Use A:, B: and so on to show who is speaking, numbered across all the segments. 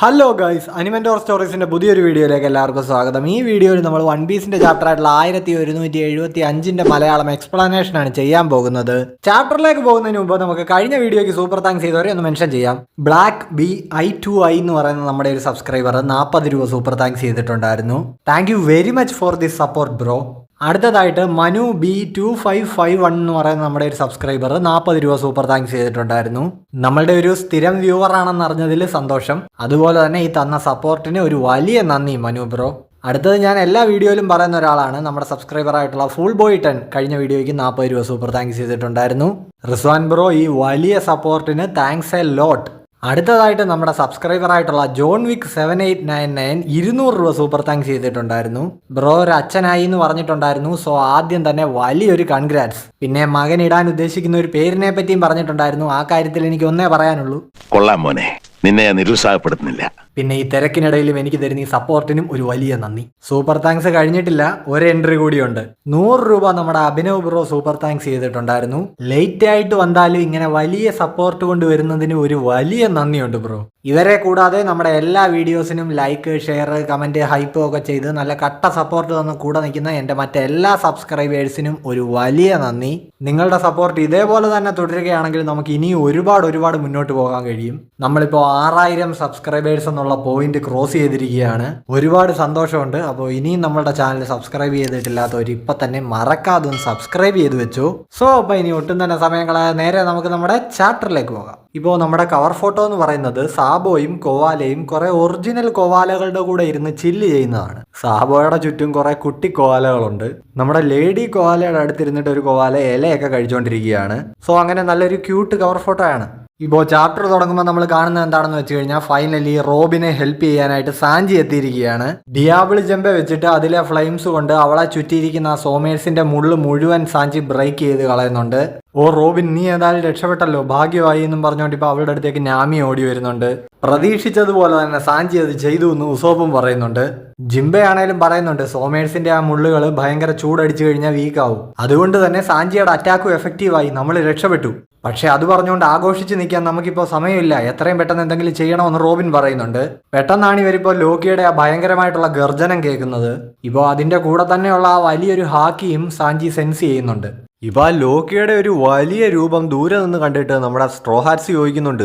A: Hello guys, അനിമെൻറ്റോർ സ്റ്റോറീസിൻ്റെ പുതിയൊരു വീഡിയോയിലേക്ക് എല്ലാവർക്കും സ്വാഗതം. ഈ വീഡിയോയിൽ നമ്മൾ വൺ പീസിൻ്റെ ചാപ്റ്ററായിട്ടുള്ള 1175 മലയാളം എക്സ്പ്ലനേഷനാണ് ചെയ്യാൻ പോകുന്നത്. ചാപ്റ്ററിലേക്ക് പോകുന്നതിന് മുമ്പ് നമുക്ക് കഴിഞ്ഞ വീഡിയോയ്ക്ക് സൂപ്പർ താങ്ക്സ് ചെയ്തവരെ ഒന്ന് മെൻഷൻ ചെയ്യാം. ബ്ലാക്ക് BI2I എന്ന് പറയുന്ന നമ്മുടെ ഒരു സബ്സ്ക്രൈബർ 40 രൂപ സൂപ്പർ താങ്ക്സ് ചെയ്തിട്ടുണ്ടായിരുന്നു. Thank you very much for this support bro. അടുത്തതായിട്ട് മനു B2551 എന്ന് പറയുന്ന നമ്മുടെ ഒരു സബ്സ്ക്രൈബർ 40 രൂപ സൂപ്പർ താങ്ക്സ് ചെയ്തിട്ടുണ്ടായിരുന്നു. നമ്മളുടെ ഒരു സ്ഥിരം വ്യൂവർ ആണെന്ന് അറിഞ്ഞതിൽ സന്തോഷം. അതുപോലെ തന്നെ ഈ തന്ന സപ്പോർട്ടിന് ഒരു വലിയ നന്ദി മനു ബ്രോ. അടുത്തത് ഞാൻ എല്ലാ വീഡിയോയിലും പറയുന്ന ഒരാളാണ്, നമ്മുടെ സബ്സ്ക്രൈബർ ആയിട്ടുള്ള ഫുൾ ബോയ് 10 കഴിഞ്ഞ വീഡിയോയ്ക്ക് 40 രൂപ സൂപ്പർ താങ്ക്സ് ചെയ്തിട്ടുണ്ടായിരുന്നു. റിസ്വാൻ ബ്രോ, ഈ വലിയ സപ്പോർട്ടിന് താങ്ക്സ് എ ലോട്ട്. അടുത്തതായിട്ട് നമ്മുടെ സബ്സ്ക്രൈബർ ആയിട്ടുള്ള ജോൺ വിക്ക് 7899 200 രൂപ സൂപ്പർ താങ്ക്സ് ചെയ്തിട്ടുണ്ടായിരുന്നു. ബ്രോ ഒരു അച്ഛനായി എന്ന് പറഞ്ഞിട്ടുണ്ടായിരുന്നു. സോ ആദ്യം തന്നെ വലിയൊരു കൺഗ്രാറ്റ്സ്. പിന്നെ മകൻ ഇടാൻ ഉദ്ദേശിക്കുന്ന ഒരു പേരിനെ പറ്റിയും പറഞ്ഞിട്ടുണ്ടായിരുന്നു. ആ കാര്യത്തിൽ എനിക്ക് ഒന്നേ പറയാനുള്ളൂ,
B: കൊള്ളാം മോനെ, നിന്നെ നിരുത്സാഹപ്പെടുത്തുന്നില്ല.
A: പിന്നെ ഈ തിരക്കിനിടയിലും എനിക്ക് തരുന്ന ഈ സപ്പോർട്ടിനും ഒരു വലിയ നന്ദി. സൂപ്പർ താങ്ക്സ് കഴിഞ്ഞിട്ടില്ല, ഒരു എൻട്രി കൂടിയുണ്ട്. 100 രൂപ നമ്മുടെ അഭിനവ് ബ്രോ സൂപ്പർ താങ്ക്സ് ചെയ്തിട്ടുണ്ടായിരുന്നു. ലേറ്റ് ആയിട്ട് വന്നാലും ഇങ്ങനെ വലിയ സപ്പോർട്ട് കൊണ്ടുവരുന്നതിന് ഒരു വലിയ നന്ദിയുണ്ട് ബ്രോ. ഇവരെ കൂടാതെ നമ്മുടെ എല്ലാ വീഡിയോസിനും ലൈക്ക്, ഷെയർ, കമന്റ്, ഹൈപ്പ് ഒക്കെ ചെയ്ത് നല്ല കട്ട സപ്പോർട്ട് തന്ന് കൂടെ നിൽക്കുന്ന എൻ്റെ മറ്റെല്ലാ സബ്സ്ക്രൈബേഴ്സിനും ഒരു വലിയ നന്ദി. നിങ്ങളുടെ സപ്പോർട്ട് ഇതേപോലെ തന്നെ തുടരുകയാണെങ്കിൽ നമുക്ക് ഇനിയും ഒരുപാട് മുന്നോട്ട് പോകാൻ കഴിയും. നമ്മളിപ്പോൾ 6000 സബ്സ്ക്രൈബേഴ്സ് എന്നുള്ള പോയിന്റ് ക്രോസ് ചെയ്തിരിക്കുകയാണ്. ഒരുപാട് സന്തോഷമുണ്ട്. അപ്പോൾ ഇനിയും നമ്മളുടെ ചാനൽ സബ്സ്ക്രൈബ് ചെയ്തിട്ടില്ലാത്തവർ ഇപ്പം തന്നെ മറക്കാതെ ഒന്ന് സബ്സ്ക്രൈബ് ചെയ്ത് വെച്ചു. സോ അപ്പോൾ ഇനി ഒട്ടും തന്നെ സമയം കളയാതെ നേരെ നമുക്ക് നമ്മുടെ ചാപ്റ്ററിലേക്ക് പോകാം. ഇപ്പോൾ നമ്മുടെ കവർ ഫോട്ടോ എന്ന് പറയുന്നത് സാബോയും കൊവാലയും കുറെ ഒറിജിനൽ കൊവാലകളുടെ കൂടെ ഇരുന്ന് ചില്ല് ചെയ്യുന്നതാണ്. സാബോയുടെ ചുറ്റും കുറെ കുട്ടി കൊവാലകളുണ്ട്. നമ്മുടെ ലേഡി കൊവാലയുടെ അടുത്തിരുന്നിട്ട് ഒരു കൊവാല ഇലയൊക്കെ കഴിച്ചുകൊണ്ടിരിക്കുകയാണ്. സോ അങ്ങനെ നല്ലൊരു ക്യൂട്ട് കവർ ഫോട്ടോ ആണ്. ഇപ്പോൾ ചാപ്റ്റർ തുടങ്ങുമ്പോൾ നമ്മൾ കാണുന്നത് എന്താണെന്ന് വെച്ച് കഴിഞ്ഞാൽ ഫൈനലി റോബിനെ ഹെൽപ്പ് ചെയ്യാനായിട്ട് സാഞ്ചി എത്തിയിരിക്കുകയാണ്. ഡിയാബിൾ ജമ്പെ വെച്ചിട്ട് അതിലെ ഫ്ലെയിംസ് കൊണ്ട് അവളെ ചുറ്റിയിരിക്കുന്ന ആ സോമേഴ്സിന്റെ മുള്ളു മുഴുവൻ സാഞ്ചി ബ്രേക്ക് ചെയ്ത് കളയുന്നുണ്ട്. ഓ റോബിൻ, നീ ഏതായാലും രക്ഷപ്പെട്ടല്ലോ, ഭാഗ്യമായി എന്നും പറഞ്ഞുകൊണ്ട് ഇപ്പോൾ അവളുടെ അടുത്തേക്ക് നാമി ഓടി വരുന്നുണ്ട്. പ്രതീക്ഷിച്ചതുപോലെ തന്നെ സാഞ്ചി അത് ചെയ്തു എന്ന് ഉസോപ്പും പറയുന്നുണ്ട്. ജിംബെ ആണേലും പറയുന്നുണ്ട് സോമേഴ്സിന്റെ ആ മുള്ളുകൾ ഭയങ്കര ചൂടടിച്ചു കഴിഞ്ഞാൽ വീക്കാവും. അതുകൊണ്ട് തന്നെ സാഞ്ചിയുടെ അറ്റാക്കും എഫക്റ്റീവായി, നമ്മൾ രക്ഷപ്പെട്ടു. പക്ഷെ അത് പറഞ്ഞുകൊണ്ട് ആഘോഷിച്ച് നിൽക്കാൻ നമുക്കിപ്പോൾ സമയമില്ല, എത്രയും പെട്ടെന്ന് എന്തെങ്കിലും ചെയ്യണമെന്ന് റോബിൻ പറയുന്നുണ്ട്. പെട്ടെന്നാണ് ഇവരിപ്പോൾ ലോക്കിയുടെ ആ ഭയങ്കരമായിട്ടുള്ള ഗർജനം കേൾക്കുന്നത്. ഇപ്പോൾ അതിന്റെ കൂടെ തന്നെയുള്ള ആ വലിയൊരു ഹാക്കിയും സാഞ്ചി സെൻസ് ചെയ്യുന്നുണ്ട്. ഇപ്പൊ ആ ലോക്കിയുടെ ഒരു വലിയ രൂപം ദൂരെ നിന്ന് കണ്ടിട്ട് നമ്മുടെ സ്ട്രോ ഹാറ്റ്സ് ചോദിക്കുന്നുണ്ട്,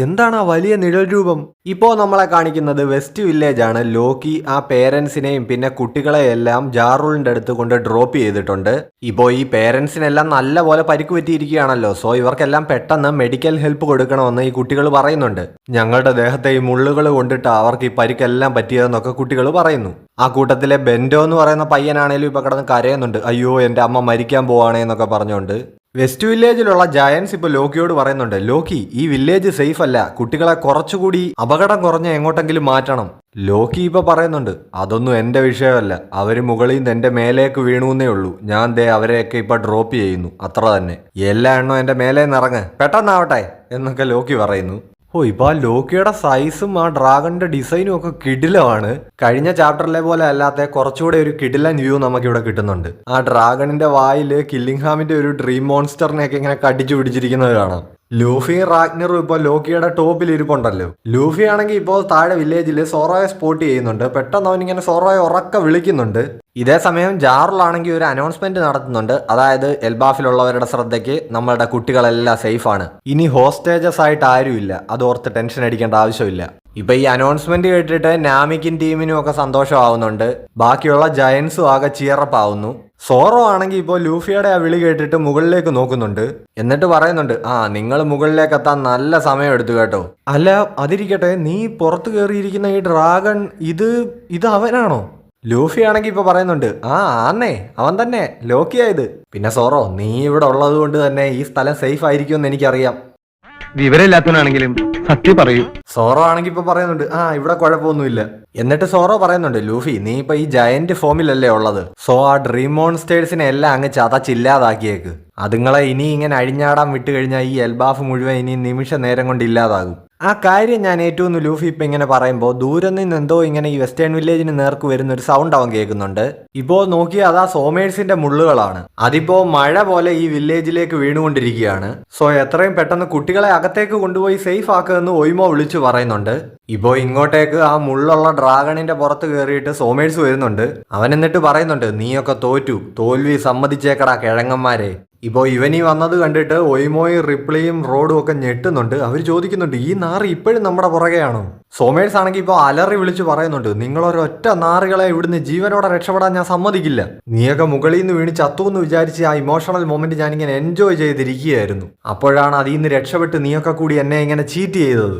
A: എന്താണ് ആ വലിയ നിഴൽ രൂപം? ഇപ്പോ നമ്മളെ കാണിക്കുന്നത് വെസ്റ്റ് വില്ലേജ് ആണ്. ലോക്കി ആ പേരൻസിനെയും പിന്നെ കുട്ടികളെയെല്ലാം ജാറൂളിന്റെ അടുത്ത് കൊണ്ട് ഡ്രോപ്പ് ചെയ്തിട്ടുണ്ട്. ഇപ്പോ ഈ പേരൻസിനെല്ലാം നല്ല പോലെ പരിക്ക് പറ്റിയിരിക്കുകയാണല്ലോ. സോ ഇവർക്കെല്ലാം പെട്ടെന്ന് മെഡിക്കൽ ഹെൽപ്പ് കൊടുക്കണമെന്ന് ഈ കുട്ടികൾ പറയുന്നുണ്ട്. ഞങ്ങളുടെ ദേഹത്തെ ഈ മുള്ളുകൾ കൊണ്ടിട്ട് അവർക്ക് ഈ പരിക്കെല്ലാം പറ്റിയതെന്നൊക്കെ കുട്ടികൾ പറയുന്നു. ആ കൂട്ടത്തിലെ ബെൻഡോ എന്ന് പറയുന്ന പയ്യനാണേലും ഇപ്പൊ കിടന്ന് കരയുന്നുണ്ട്, അയ്യോ എന്റെ അമ്മ മരിക്കാൻ പോവാണേ എന്നൊക്കെ പറഞ്ഞുകൊണ്ട്. വെസ്റ്റ് വില്ലേജിലുള്ള ജയൻസ് ഇപ്പോൾ ലോക്കിയോട് പറയുന്നുണ്ട്, ലോക്കി ഈ വില്ലേജ് സേഫ് അല്ല, കുട്ടികളെ കുറച്ചുകൂടി അപകടം കുറഞ്ഞ എങ്ങോട്ടെങ്കിലും മാറ്റണം. ലോക്കി ഇപ്പൊ പറയുന്നുണ്ട്, അതൊന്നും എന്റെ വിഷയമല്ല, അവര് മുകളിൽ നിന്ന് എന്റെ മേലേക്ക് വീണൂന്നേ ഉള്ളൂ, ഞാൻ അവരെയൊക്കെ ഇപ്പൊ ഡ്രോപ്പ് ചെയ്യുന്നു, അത്ര തന്നെ. എല്ലാ എണ്ണവും എന്റെ മേലേന്ന് ഇറങ്ങ്, പെട്ടെന്നാവട്ടെ എന്നൊക്കെ ലോക്കി പറയുന്നു. ഇപ്പൊ ആ ലോക്കിയുടെ സൈസും ആ ഡ്രാഗണിന്റെ ഡിസൈനും ഒക്കെ കിടിലമാണ്. കഴിഞ്ഞ ചാപ്റ്ററിലെ പോലെ അല്ലാത്ത കുറച്ചുകൂടെ ഒരു കിടിലൻ വ്യൂ നമുക്കിവിടെ കിട്ടുന്നുണ്ട്. ആ ഡ്രാഗണിന്റെ വായില് കില്ലിംഗ്ഹാമിന്റെ ഒരു ഡ്രീം മോൺസ്റ്ററിനെയൊക്കെ ഇങ്ങനെ കടിച്ചു പിടിച്ചിരിക്കുന്നത് കാണാം. ലൂഫിയും റാഗ്നറും ഇപ്പോൾ ലോക്കിയുടെ ടോപ്പിൽ ഇരിപ്പുണ്ടല്ലോ. ലൂഫി ആണെങ്കിൽ ഇപ്പോൾ താഴെ വില്ലേജിൽ സോറോയെ സ്പോട്ട് ചെയ്യുന്നുണ്ട്. പെട്ടെന്ന് അവനിങ്ങനെ സോറോയെ ഉറക്കെ വിളിക്കുന്നുണ്ട്. ഇതേ സമയം ജാറിലാണെങ്കിൽ ഒരു അനൗൺസ്മെന്റ് നടത്തുന്നുണ്ട്. അതായത് എൽബാഫിലുള്ളവരുടെ ശ്രദ്ധയ്ക്ക് നമ്മളുടെ കുട്ടികളെല്ലാം സേഫാണ്, ഇനി ഹോസ്റ്റേജസ് ആയിട്ട് ആരുമില്ല, അതോർത്ത് ടെൻഷൻ അടിക്കേണ്ട ആവശ്യമില്ല. ഇപ്പൊ ഈ അനൗൺസ്മെന്റ് കേട്ടിട്ട് നാമിക്കും ടീമിനും ഒക്കെ സന്തോഷമാവുന്നുണ്ട്. ബാക്കിയുള്ള ജയൻസും ആകെ ചിയറപ്പ് ആവുന്നു. സോറോ ആണെങ്കിൽ ഇപ്പോൾ ലൂഫിയുടെ ആ വിളി കേട്ടിട്ട് മുകളിലേക്ക് നോക്കുന്നുണ്ട്. എന്നിട്ട് പറയുന്നുണ്ട്, നിങ്ങൾ മുകളിലേക്ക് എത്താൻ നല്ല സമയം എടുത്തു കേട്ടോ. അല്ല അതിരിക്കട്ടെ, നീ പുറത്ത് കയറിയിരിക്കുന്ന ഈ ഡ്രാഗൺ ഇത് അവനാണോ? ലൂഫി ആണെങ്കിൽ ഇപ്പൊ പറയുന്നുണ്ട്, ആന്നേ അവൻ തന്നെ, ലോക്കിയായത്. പിന്നെ സോറോ, നീ ഇവിടെ ഉള്ളത് കൊണ്ട് തന്നെ ഈ സ്ഥലം സേഫ് ആയിരിക്കുമെന്ന് എനിക്കറിയാം.
C: വിവരമില്ലാത്തവനാണെങ്കിലും സത്യം പറയൂ.
A: സോറോ ആണെങ്കിൽ ഇപ്പൊ പറയുന്നുണ്ട്, ഇവിടെ കുഴപ്പമൊന്നുമില്ല. എന്നിട്ട് സോറോ പറയുന്നുണ്ട്, ലൂഫി നീ ഇപ്പൊ ഈ ജയന്റ് ഫോമിലല്ലേ ഉള്ളത്, സോ ആ ഡ്രീം മോൺസ്റ്റേഴ്സിനെ എല്ലാം അങ്ങ് ചതച്ചില്ലാതാക്കിയേക്ക്. അതുങ്ങളെ ഇനി ഇങ്ങനെ അഴിഞ്ഞാടാൻ വിട്ടുകഴിഞ്ഞാൽ ഈ എൽബാഫ് മുഴുവൻ ഇനി നിമിഷ നേരം കൊണ്ട് ഇല്ലാതാകും. ആ കാര്യം ഞാൻ ഏറ്റവും ലൂഫി ഇപ്പം ഇങ്ങനെ പറയുമ്പോൾ ദൂരെ നിന്ന് എന്തോ ഇങ്ങനെ ഈ വെസ്റ്റേൺ വില്ലേജിന് നേർക്ക് വരുന്ന ഒരു സൗണ്ട് അവൻ കേൾക്കുന്നുണ്ട്. ഇപ്പോൾ നോക്കിയാൽ അതാ സോമേഴ്സിന്റെ മുള്ളുകളാണ്. അതിപ്പോ മഴ പോലെ ഈ വില്ലേജിലേക്ക് വീണുകൊണ്ടിരിക്കുകയാണ്. സോ എത്രയും പെട്ടെന്ന് കുട്ടികളെ അകത്തേക്ക് കൊണ്ടുപോയി സേഫ് ആക്കുമെന്ന് ഒയ്മോ വിളിച്ചു പറയുന്നുണ്ട്. ഇപ്പോൾ ഇങ്ങോട്ടേക്ക് ആ മുള്ളുള്ള ഡ്രാഗണിന്റെ പുറത്ത് കയറിയിട്ട് സോമേഴ്സ് വരുന്നുണ്ട്. അവൻ എന്നിട്ട് പറയുന്നുണ്ട്, നീയൊക്കെ തോൽവി സമ്മതിച്ചേക്കടാ കിഴങ്ങന്മാരെ. ഇപ്പോൾ ഇവനീ വന്നത് കണ്ടിട്ട് ഒയ്മോയും റിപ്ലിയും റോഡും ഒക്കെ ഞെട്ടുന്നുണ്ട്. അവർ ചോദിക്കുന്നുണ്ട്, ഈ നാറ് ഇപ്പോഴും നമ്മുടെ പുറകെയാണോ? സോമേഴ്സ് ആണെങ്കിൽ ഇപ്പോൾ അലറി വിളിച്ചു പറയുന്നുണ്ട്, നിങ്ങളൊരൊറ്റ നാറുകളെ ഇവിടുന്ന് ജീവനോടെ രക്ഷപ്പെടാൻ ഞാൻ സമ്മതിക്കില്ല. നീയൊക്കെ മുകളിൽ നിന്ന് വീണ് ചത്തു എന്ന് വിചാരിച്ച് ആ ഇമോഷണൽ മൊമെന്റ് ഞാനിങ്ങനെ എൻജോയ് ചെയ്തിരിക്കുകയായിരുന്നു. അപ്പോഴാണ് അതിൽ നിന്ന് രക്ഷപ്പെട്ട് നീയൊക്കെ കൂടി എന്നെ ഇങ്ങനെ ചീറ്റ് ചെയ്തത്.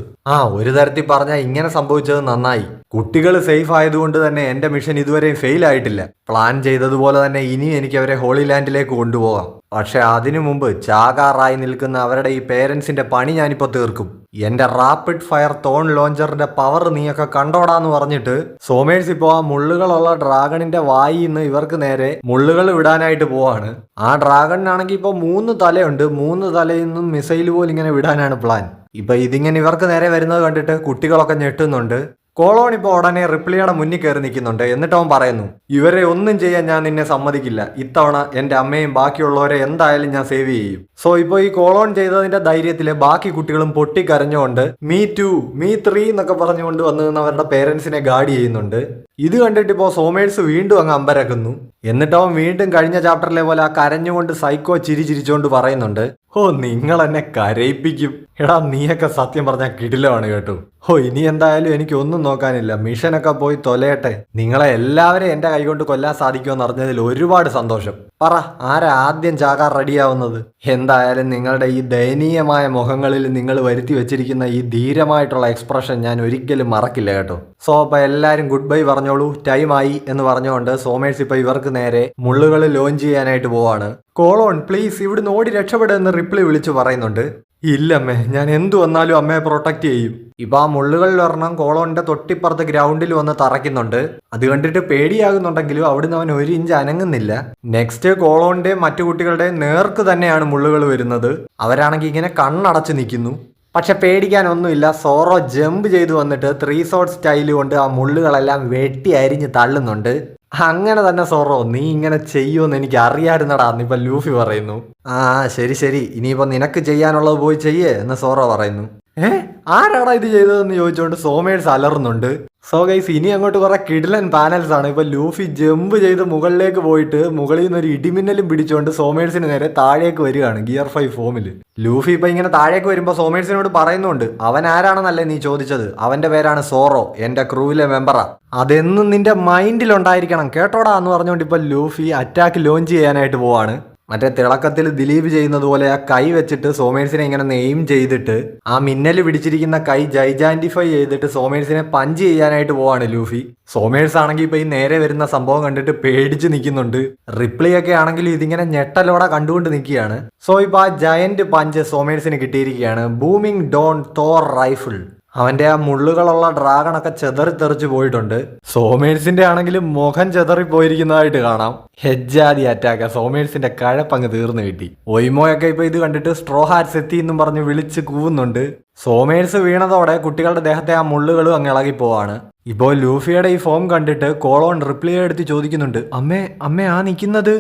A: ഒരു തരത്തിൽ പറഞ്ഞാൽ ഇങ്ങനെ സംഭവിച്ചത് നന്നായി. കുട്ടികൾ സേഫ് ആയതുകൊണ്ട് തന്നെ എന്റെ മിഷൻ ഇതുവരെയും ഫെയിൽ ആയിട്ടില്ല. പ്ലാൻ ചെയ്തതുപോലെ തന്നെ ഇനിയും എനിക്ക് അവരെ ഹോളി ലാൻഡിലേക്ക് കൊണ്ടുപോകാം. പക്ഷെ അതിനു മുമ്പ് ചാകാറായി നിൽക്കുന്ന അവരുടെ ഈ പേരൻസിന്റെ പണി ഞാനിപ്പോ തീർക്കും. എന്റെ റാപ്പിഡ് ഫയർ തോൺ ലോഞ്ചറിന്റെ പവർ നീയൊക്കെ കണ്ടോടാന്ന് പറഞ്ഞിട്ട് സോമേഴ്സ് ഇപ്പോ ആ മുള്ളുകളുള്ള ഡ്രാഗണിന്റെ വായിൽ നിന്ന് ഇവർക്ക് നേരെ മുള്ളുകൾ വിടാനായിട്ട് പോവാണ്. ആ ഡ്രാഗണിനാണെങ്കിൽ ഇപ്പൊ 3 തലയുണ്ട്. 3 തലയിൽ നിന്നും മിസൈൽ പോലും ഇങ്ങനെ വിടാനാണ് പ്ലാൻ. ഇപ്പൊ ഇതിങ്ങനെ ഇവർക്ക് നേരെ വരുന്നത് കണ്ടിട്ട് കുട്ടികളൊക്കെ ഞെട്ടുന്നുണ്ട്. കോളോൺ ഇപ്പോൾ ഉടനെ റിപ്ലിയുടെ മുന്നിൽ കയറി നിൽക്കുന്നുണ്ട്. എന്നിട്ട് അവൻ പറയുന്നു, ഇവരെ ഒന്നും ചെയ്യാൻ ഞാൻ നിന്നെ സമ്മതിക്കില്ല. ഇത്തവണ എന്റെ അമ്മയും ബാക്കിയുള്ളവരെ എന്തായാലും ഞാൻ സേവ് ചെയ്യും. സോ ഇപ്പോൾ ഈ കോളോൺ ചെയ്തതിന്റെ ധൈര്യത്തിൽ ബാക്കി കുട്ടികളും പൊട്ടിക്കരഞ്ഞുകൊണ്ട് മീ 2 മീ 3 എന്നൊക്കെ പറഞ്ഞുകൊണ്ട് വന്ന് നിന്ന് അവരുടെ പേരൻസിനെ ഗാർഡ് ചെയ്യുന്നുണ്ട്. ഇത് കണ്ടിട്ട് ഇപ്പോൾ സോമേഴ്സ് വീണ്ടും അങ്ങ് അമ്പരക്കുന്നു. എന്നിട്ട് അവൻ വീണ്ടും കഴിഞ്ഞ ചാപ്റ്ററിലെ പോലെ ആ കരഞ്ഞുകൊണ്ട് സൈക്കോ ചിരിച്ചുകൊണ്ട് പറയുന്നുണ്ട്, നിങ്ങൾ എന്നെ കരയിപ്പിക്കും. എടാ നീയൊക്കെ സത്യം പറഞ്ഞാൽ കിടിലമാണ് കേട്ടോ. ഇനി എന്തായാലും എനിക്ക് ഒന്നും നോക്കാനില്ല. മിഷനൊക്കെ പോയി തൊലയട്ടെ. നിങ്ങളെ എല്ലാവരെയും എന്റെ കൈകൊണ്ട് കൊല്ലാൻ സാധിക്കുമെന്ന് അറിഞ്ഞതിൽ ഒരുപാട് സന്തോഷം. പറ, ആരാ ആദ്യം ചാകാൻ റെഡിയാവുന്നത്? എന്തായാലും നിങ്ങളുടെ ഈ ദയനീയമായ മുഖങ്ങളിൽ നിങ്ങൾ വരുത്തി വെച്ചിരിക്കുന്ന ഈ ധീരമായിട്ടുള്ള എക്സ്പ്രഷൻ ഞാൻ ഒരിക്കലും മറക്കില്ല കേട്ടോ. സോ അപ്പൊ എല്ലാരും ഗുഡ് ബൈ പറഞ്ഞോളൂ, ടൈം ആയി എന്ന് പറഞ്ഞുകൊണ്ട് സോമേഴ്സ് ഇപ്പൊ ഇവർക്ക് നേരെ മുള്ളുകൾ ലോഞ്ച് ചെയ്യാനായിട്ട് പോവാണ്. കോളോൺ പ്ലീസ് ഇവിടുന്ന് ഓടി രക്ഷപ്പെടുമെന്ന് റിപ്ലൈ വിളിച്ചു പറയുന്നുണ്ട്. ഇല്ലമ്മേ, ഞാൻ എന്തു വന്നാലും അമ്മയെ പ്രൊട്ടക്ട് ചെയ്യും. ഇപ്പൊ ആ മുള്ളുകളിൽ ഒരെണ്ണം കോളോണിന്റെ തൊട്ടിപ്പുറത്ത് ഗ്രൗണ്ടിൽ വന്ന് തറയ്ക്കുന്നുണ്ട്. അത് കണ്ടിട്ട് പേടിയാകുന്നുണ്ടെങ്കിലും അവിടുന്ന് അവൻ 1 ഇഞ്ച് അനങ്ങുന്നില്ല. നെക്സ്റ്റ് കോളോണിന്റെയും മറ്റു കുട്ടികളുടെയും നേർക്ക് തന്നെയാണ് മുള്ളുകൾ വരുന്നത്. അവരാണെങ്കിൽ ഇങ്ങനെ കണ്ണടച്ച് നിൽക്കുന്നു. പക്ഷെ പേടിക്കാനൊന്നുമില്ല. സോറോ ജമ്പ് ചെയ്ത് വന്നിട്ട് 3 ഷോട്ട് സ്റ്റൈല് കൊണ്ട് ആ മുള്ളുകളെല്ലാം വെട്ടി അരിഞ്ഞ് തള്ളുന്നുണ്ട്. അങ്ങനെ തന്നെ സോറോ, നീ ഇങ്ങനെ ചെയ്യുമെന്ന് എനിക്ക് അറിയാമായിരുന്നടാ എന്നിപ്പോ ലൂഫി പറയുന്നു. ശരി ഇനിയിപ്പോ നിനക്ക് ചെയ്യാനുള്ളത് പോയി ചെയ്യേ എന്ന് സോറോ പറയുന്നു. ആരാടാ ഇത് ചെയ്തതെന്ന് ചോദിച്ചുകൊണ്ട് സോമേഴ്സ് അലറുന്നുണ്ട്. സോ ഗൈസ്, ഇനി അങ്ങോട്ട് കുറെ കിടിലൻ പാനൽസ് ആണ്. ഇപ്പൊ ലൂഫി ജമ്പ് ചെയ്ത് മുകളിലേക്ക് പോയിട്ട് മുകളിൽ നിന്ന് ഒരു ഇടിമിന്നലും പിടിച്ചുകൊണ്ട് സോമേഴ്സിന് നേരെ താഴേക്ക് വരികയാണ് ഗിയർ 5 ഫോമിൽ. ലൂഫി ഇപ്പൊ ഇങ്ങനെ താഴേക്ക് വരുമ്പോ സോമേഴ്സിനോട് പറയുന്നുണ്ട്, അവൻ ആരാണെന്നല്ലേ നീ ചോദിച്ചത്? അവന്റെ പേരാണ് സോറോ, എന്റെ ക്രൂവിലെ മെമ്പറാ. അതെന്നും നിന്റെ മൈൻഡിൽ ഉണ്ടായിരിക്കണം കേട്ടോടാ എന്ന് പറഞ്ഞുകൊണ്ട് ഇപ്പൊ ലൂഫി അറ്റാക്ക് ലോഞ്ച് ചെയ്യാനായിട്ട് പോവാണ്. മറ്റേ തിളക്കത്തിൽ ദിലീപ് ചെയ്യുന്നത് പോലെ ആ കൈ വെച്ചിട്ട് സോമേഴ്സിനെ ഇങ്ങനെ നെയിം ചെയ്തിട്ട് ആ മിന്നൽ പിടിച്ചിരിക്കുന്ന കൈ ജൈജാന്റിഫൈ ചെയ്തിട്ട് സോമേഴ്സിനെ പഞ്ച് ചെയ്യാനായിട്ട് പോവാണ് ലൂഫി. സോമേഴ്സ് ആണെങ്കിൽ ഇപ്പൊ ഈ നേരെ വരുന്ന സംഭവം കണ്ടിട്ട് പേടിച്ച് നിൽക്കുന്നുണ്ട്. റിപ്ലൈ ഒക്കെ ആണെങ്കിലും ഇതിങ്ങനെ ഞെട്ടലോടെ കണ്ടുകൊണ്ട് നിൽക്കുകയാണ്. സോ ഇപ്പൊ ആ ജയന്റ് പഞ്ച് സോമേഴ്സിന് കിട്ടിയിരിക്കുകയാണ്. ബൂമിംഗ് ഡോൺ തോർ റൈഫിൾ. അവന്റെ ആ മുള്ളുകളുള്ള ഡ്രാഗണൊക്കെ ചെതറിത്തെറിച്ച് പോയിട്ടുണ്ട്. സോമേഴ്സിന്റെ ആണെങ്കിലും മുഖം ചെതറി പോയിരിക്കുന്നതായിട്ട് കാണാം. ഹെജ്ജാതി അറ്റാക്ക. സോമേഴ്സിന്റെ കഴപ്പങ്ങ് തീർന്നു കിട്ടി. ഒയ്മോയൊക്കെ ഇപ്പൊ ഇത് കണ്ടിട്ട് സ്ട്രോ ഹാറ്റ്സ് എത്തി എന്നും പറഞ്ഞ് വിളിച്ച് കൂവുന്നുണ്ട്. സോമേഴ്സ് വീണതോടെ കുട്ടികളുടെ ദേഹത്തെ ആ മുള്ളുകളും അങ്ങ് ഇളകിപ്പോവാണ്. ഇപ്പോൾ ലൂഫിയുടെ ഈ ഫോം കണ്ടിട്ട് കോളോൺ റിപ്ലൈ എടുത്ത് ചോദിക്കുന്നുണ്ട്, അമ്മേ ആ നിൽക്കുന്നത്?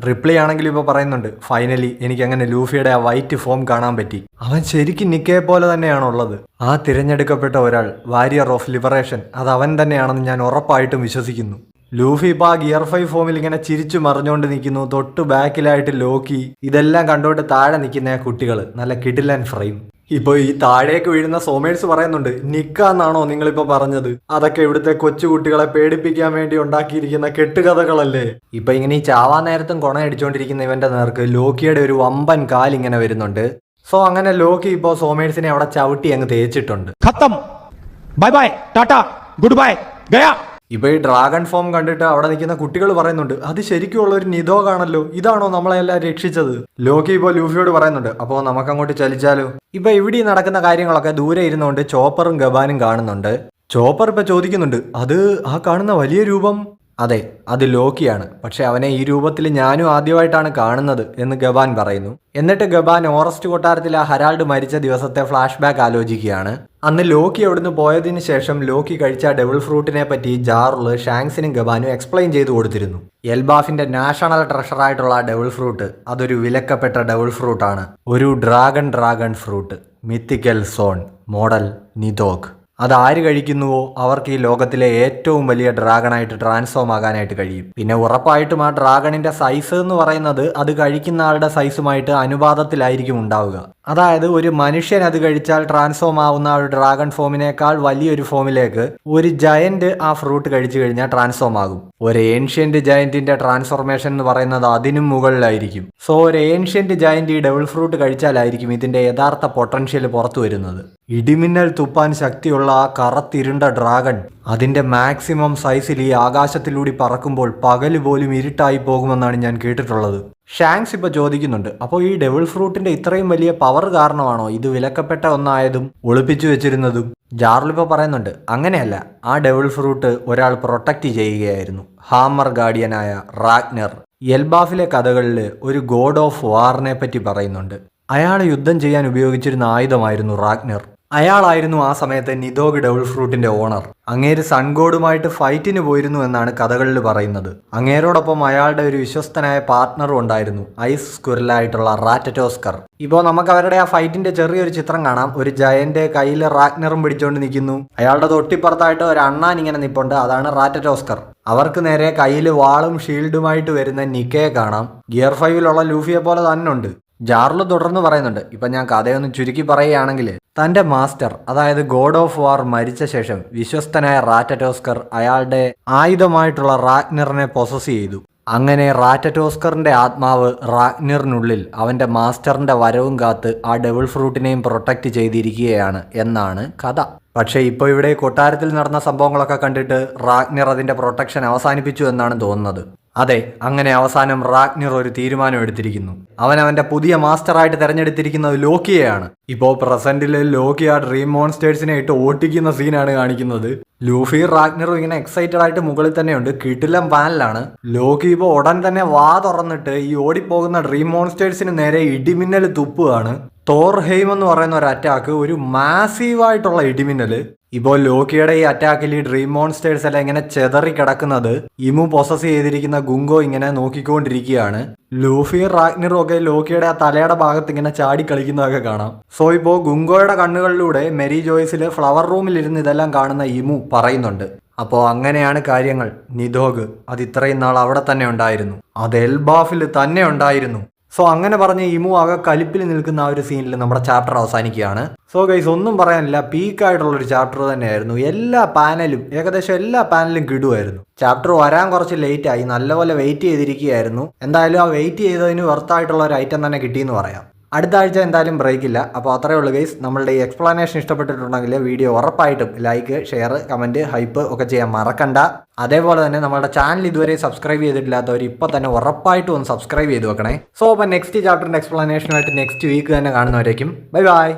A: റിപ്ലൈ ആണെങ്കിൽ ഇപ്പോൾ പറയുന്നുണ്ട്, ഫൈനലി എനിക്ക് അങ്ങനെ ലൂഫിയുടെ ആ വൈറ്റ് ഫോം കാണാൻ പറ്റി. അവൻ ശരിക്കും നിക്കയെ പോലെ തന്നെയാണുള്ളത്. ആ തിരഞ്ഞെടുക്കപ്പെട്ട ഒരാൾ, വാരിയർ ഓഫ് ലിബറേഷൻ, അത് അവൻ തന്നെയാണെന്ന് ഞാൻ ഉറപ്പായിട്ടും വിശ്വസിക്കുന്നു. ലൂഫി ഇപ്പൊ ആ ഗിയർ 5 ഫോമിൽ ഇങ്ങനെ ചിരിച്ചു മറിഞ്ഞുകൊണ്ട് നിൽക്കുന്നു. തൊട്ട് ബാക്കിലായിട്ട് ലോക്കി. ഇതെല്ലാം കണ്ടോണ്ട് താഴെ നിൽക്കുന്ന കുട്ടികൾ. നല്ല കിടിലൻ ഫ്രെയിം. ഇപ്പൊ ഈ താഴേക്ക് വീഴുന്ന സോമേഴ്സ് പറയുന്നുണ്ട്, നിക്കാന്നാണോ നിങ്ങളിപ്പോ പറഞ്ഞത്? അതൊക്കെ ഇവിടുത്തെ കൊച്ചുകുട്ടികളെ പേടിപ്പിക്കാൻ വേണ്ടി ഉണ്ടാക്കിയിരിക്കുന്ന കെട്ടുകഥകളല്ലേ? ഇപ്പൊ ഇങ്ങനെ ഈ ചാവാൻ നേരത്തും കൊണയടിച്ചോണ്ടിരിക്കുന്ന ഇവന്റെ നേർക്ക് ലോക്കിയുടെ ഒരു വമ്പൻ കാലിങ്ങനെ വരുന്നുണ്ട്. സോ അങ്ങനെ ലോക്കി ഇപ്പോ സോമേഴ്സിനെ അവിടെ ചവിട്ടി അങ്ങ് തേച്ചിട്ടുണ്ട്. Bye bye tata good bye ഗയാ. ഇപ്പൊ ഈ ഡ്രാഗൺ ഫോം കണ്ടിട്ട് അവിടെ നിൽക്കുന്ന കുട്ടികൾ പറയുന്നുണ്ട്, അത് ശരിക്കുള്ള ഒരു നിധോകാണല്ലോ, ഇതാണോ നമ്മളെല്ലാം രക്ഷിച്ചത്? ലോക്കി ഇപ്പൊ ലൂഫിയോട് പറയുന്നുണ്ട്, അപ്പോ നമുക്കങ്ങോട്ട് ചലിച്ചാലോ? ഇപ്പൊ ഇവിടെ നടക്കുന്ന കാര്യങ്ങളൊക്കെ ദൂരെ ഇരുന്നുകൊണ്ട് ചോപ്പറും ഗബാനും കാണുന്നുണ്ട്. ചോപ്പർ ഇപ്പൊ ചോദിക്കുന്നുണ്ട്, അത് ആ കാണുന്ന വലിയ രൂപം? അതെ, അത് ലോക്കിയാണ്. പക്ഷെ അവനെ ഈ രൂപത്തിൽ ഞാനും ആദ്യമായിട്ടാണ് കാണുന്നത് എന്ന് ഗബാൻ പറയുന്നു. എന്നിട്ട് ഗബാൻ ഓറസ്റ്റ് കൊട്ടാരത്തിൽ ആ ഹരാൾഡ് മരിച്ച ദിവസത്തെ ഫ്ലാഷ് ബാക്ക് ആലോചിക്കുകയാണ്. അന്ന് ലോക്കി അവിടുന്ന് പോയതിനു ശേഷം ലോക്കി കഴിച്ച ഡെവിൾ ഫ്രൂട്ടിനെ പറ്റി ജാറില് ഷാങ്സിനും ഗബാനും എക്സ്പ്ലെയിൻ ചെയ്തു കൊടുത്തിരുന്നു. എൽബാഫിന്റെ നാഷണൽ ട്രഷറായിട്ടുള്ള ഡെവിൾ ഫ്രൂട്ട് അതൊരു വിലക്കപ്പെട്ട ഡെവിൾ ഫ്രൂട്ടാണ്. ഒരു dragon fruit, mythical zoan, model Nidhogg. അത് ആര് കഴിക്കുന്നുവോ അവർക്ക് ഈ ലോകത്തിലെ ഏറ്റവും വലിയ ഡ്രാഗണായിട്ട് ട്രാൻസ്ഫോം ആകാനായിട്ട് കഴിയും. പിന്നെ ഉറപ്പായിട്ടും ആ ഡ്രാഗണിന്റെ സൈസ് എന്ന് പറയുന്നത് അത് കഴിക്കുന്ന ആളുടെ സൈസുമായിട്ട് അനുപാതത്തിലായിരിക്കും ഉണ്ടാവുക. അതായത് ഒരു മനുഷ്യൻ അത് കഴിച്ചാൽ ട്രാൻസ്ഫോം ആവുന്ന ഒരു ഡ്രാഗൺ ഫോമിനേക്കാൾ വലിയൊരു ഫോമിലേക്ക് ഒരു ജയന്റ് ആ ഫ്രൂട്ട് കഴിച്ചു കഴിഞ്ഞാൽ ട്രാൻസ്ഫോം ആകും. ഒരു ഏൻഷ്യന്റ് ജയന്റിന്റെ ട്രാൻസ്ഫോർമേഷൻ എന്ന് പറയുന്നത് അതിനും മുകളിലായിരിക്കും. സോ ഒരു ഏൻഷ്യന്റ് ജയന്റ് ഈ ഡെവിൾ ഫ്രൂട്ട് കഴിച്ചാലായിരിക്കും ഇതിന്റെ യഥാർത്ഥ പൊട്ടൻഷ്യൽ പുറത്തു വരുന്നത്. ഇടിമിന്നൽ തുപ്പാൻ ശക്തിയുള്ള ആ കറത്തിരുണ്ട ഡ്രാഗൺ അതിന്റെ മാക്സിമം സൈസിൽ ഈ ആകാശത്തിലൂടെ പറക്കുമ്പോൾ പകല് പോലും ഇരുട്ടായി പോകുമെന്നാണ് ഞാൻ കേട്ടിട്ടുള്ളത്. ഷാങ്സ് ഇപ്പൊ ചോദിക്കുന്നുണ്ട്, അപ്പോൾ ഈ ഡെവിൾ ഫ്രൂട്ടിന്റെ ഇത്രയും വലിയ പവർ കാരണമാണോ ഇത് വിലക്കപ്പെട്ട ഒന്നായതും ഒളിപ്പിച്ചു വെച്ചിരുന്നതും? ജാർലിപ്പോ പറയുന്നുണ്ട്, അങ്ങനെയല്ല, ആ ഡെവിൾ ഫ്രൂട്ട് ഒരാൾ പ്രൊട്ടക്റ്റ് ചെയ്യുകയായിരുന്നു. ഹാമർ ഗാർഡിയനായ റാഗ്നർ. എൽബാഫിലെ കഥകളിൽ ഒരു ഗോഡ് ഓഫ് വാറിനെ പറ്റി പറയുന്നുണ്ട്. അയാൾ യുദ്ധം ചെയ്യാൻ ഉപയോഗിച്ചിരുന്ന ആയുധമായിരുന്നു റാഗ്നർ. അയാളായിരുന്നു ആ സമയത്ത് നിതോഗ് ഡെവിൾ ഫ്രൂട്ടിന്റെ ഓണർ. അങ്ങേര് സൺഗോഡുമായിട്ട് ഫൈറ്റിന് പോയിരുന്നു എന്നാണ് കഥകളിൽ പറയുന്നത്. അങ്ങേരോടൊപ്പം അയാളുടെ ഒരു വിശ്വസ്തനായ പാർട്ട്ണറും ഉണ്ടായിരുന്നു, ഐസ് സ്ക്വിറലായിട്ടുള്ള റാറ്ററ്റോസ്കർ. ഇപ്പോൾ നമുക്ക് അവരുടെ ആ ഫൈറ്റിന്റെ ചെറിയൊരു ചിത്രം കാണാം. ഒരു ജയന്റ് കയ്യിൽ റാഗ്നറും പിടിച്ചുകൊണ്ട് നിൽക്കുന്നു. അയാളുടെ തൊട്ടിപ്പുറത്തായിട്ട് ഒരു അണ്ണാൻ ഇങ്ങനെ നിൽപ്പുണ്ട്, അതാണ് റാറ്ററ്റോസ്കർ. അവർക്ക് നേരെ കയ്യിൽ വാളും ഷീൽഡുമായിട്ട് വരുന്ന നിക്കയെ കാണാം. ഗിയർ 5-ലുള്ള ലൂഫിയെ പോലെ തന്നെ ഉണ്ട്. ജാർലു തുടർന്ന് പറയുന്നുണ്ട്, ഇപ്പൊ ഞാൻ കഥയൊന്ന് ചുരുക്കി പറയുകയാണെങ്കിൽ, തന്റെ മാസ്റ്റർ അതായത് ഗോഡ് ഓഫ് വാർ മരിച്ച ശേഷം വിശ്വസ്തനായ റാറ്ററ്റോസ്കർ അയാളുടെ ആയുധമായിട്ടുള്ള റാഗ്നറിനെ പൊസസ് ചെയ്തു. അങ്ങനെ റാറ്ററ്റോസ്കറിന്റെ ആത്മാവ് റാഗ്നറിനുള്ളിൽ അവന്റെ മാസ്റ്ററിന്റെ വരവും കാത്ത് ആ ഡെവിൾ ഫ്രൂട്ടിനെയും പ്രൊട്ടക്റ്റ് ചെയ്തിരിക്കുകയാണ് എന്നാണ് കഥ. പക്ഷേ ഇപ്പോൾ ഇവിടെ കൊട്ടാരത്തിൽ നടന്ന സംഭവങ്ങളൊക്കെ കണ്ടിട്ട് റാഗ്നർ അതിന്റെ പ്രൊട്ടക്ഷൻ അവസാനിപ്പിച്ചു എന്നാണ് തോന്നുന്നത്. അതെ, അങ്ങനെ അവസാനം റാഗ്നർ ഒരു തീരുമാനം എടുത്തിരിക്കുന്നു. അവൻ അവന്റെ പുതിയ മാസ്റ്ററായിട്ട് തെരഞ്ഞെടുത്തിരിക്കുന്നത് ലോക്കിയെയാണ്. ഇപ്പോൾ പ്രസന്റില് ലോക്കി ആ ഡ്രീം മോൺസ്റ്റേഴ്സിനെ ഇട്ട് ഓട്ടിക്കുന്ന സീനാണ് കാണിക്കുന്നത്. ലൂഫി റാഗ്നറും ഇങ്ങനെ എക്സൈറ്റഡ് ആയിട്ട് മുകളിൽ തന്നെയുണ്ട്. കിടിലം പാനലാണ്. ലോക്കി ഇപ്പോൾ ഉടൻ തന്നെ വാ തുറന്നിട്ട് ഈ ഓടിപ്പോകുന്ന ഡ്രീം മോൺസ്റ്റേഴ്സിന് നേരെ ഇടിമിന്നൽ തുപ്പുകയാണ്. തോർഹെയിം എന്ന് പറയുന്ന ഒരു അറ്റാക്ക്, ഒരു മാസീവായിട്ടുള്ള ഇടിമിന്നല്. ഇപ്പോൾ ലോക്കിയുടെ ഈ അറ്റാക്കിൽ ഈ ഡ്രീം മോൺസ്റ്റേഴ്സ് എല്ലാം ഇങ്ങനെ ചെതറി കിടക്കുന്നത് ഇമു പൊസസ് ചെയ്തിരിക്കുന്ന ഗുങ്കോ ഇങ്ങനെ നോക്കിക്കൊണ്ടിരിക്കുകയാണ്. ലൂഫി റാഗ്നറും ഒക്കെ ലോക്കിയുടെ ആ തലയുടെ ഭാഗത്ത് ഇങ്ങനെ ചാടി കളിക്കുന്നതൊക്കെ കാണാം. സോ ഇപ്പോൾ ഗുങ്കോയുടെ കണ്ണുകളിലൂടെ മെരി ജോയ്സിൽ ഫ്ലവർ റൂമിലിരുന്ന് ഇതെല്ലാം കാണുന്ന ഇമു പറയുന്നുണ്ട്, അപ്പോൾ അങ്ങനെയാണ് കാര്യങ്ങൾ. നിതോഗ് അത് ഇത്രയും നാൾ അവിടെ തന്നെ ഉണ്ടായിരുന്നു, അത് എൽബാഫിൽ തന്നെ ഉണ്ടായിരുന്നു. സോ അങ്ങനെ പറഞ്ഞ് ഇമു ആകെ കലിപ്പിൽ നിൽക്കുന്ന ആ ഒരു സീനിൽ നമ്മുടെ ചാപ്റ്റർ അവസാനിക്കുകയാണ്. സോ ഗൈസ്, ഒന്നും പറയാനില്ല, പീക്കായിട്ടുള്ളൊരു ചാപ്റ്റർ തന്നെയായിരുന്നു. ഏകദേശം എല്ലാ പാനലും കിടുമായിരുന്നു. ചാപ്റ്റർ വരാൻ കുറച്ച് ലേറ്റ് ആയി, നല്ലപോലെ വെയിറ്റ് ചെയ്തിരിക്കുകയായിരുന്നു. എന്തായാലും ആ വെയിറ്റ് ചെയ്തതിന് വെർത്തായിട്ടുള്ള ഒരു ഐറ്റം തന്നെ കിട്ടിയെന്ന് പറയാം. അടുത്ത ആഴ്ച എന്തായാലും ബ്രേക്ക് ഇല്ല. അപ്പോൾ അത്രയേ ഉള്ളൂ ഗൈസ്. നമ്മളുടെ ഈ എക്സ്പ്ലനേഷൻ ഇഷ്ടപ്പെട്ടിട്ടുണ്ടെങ്കിൽ വീഡിയോ ഉറപ്പായിട്ടും ലൈക്ക്, ഷെയർ, കമൻറ്റ്, ഹൈപ്പ് ഒക്കെ ചെയ്യാൻ മറക്കണ്ട. അതേപോലെ തന്നെ നമ്മുടെ ചാനൽ ഇതുവരെ സബ്സ്ക്രൈബ് ചെയ്തിട്ടില്ലാത്തവർ ഇപ്പോൾ തന്നെ ഉറപ്പായിട്ടും ഒന്ന് സബ്സ്ക്രൈബ് ചെയ്ത് വെക്കണേ. സോ അപ്പോൾ നെക്സ്റ്റ് ചാപ്റ്ററിൻ്റെ എക്സ്പ്ലനേഷനുമായിട്ട് നെക്സ്റ്റ് വീക്ക് തന്നെ കാണുന്നവരേക്കും ബൈ ബൈ.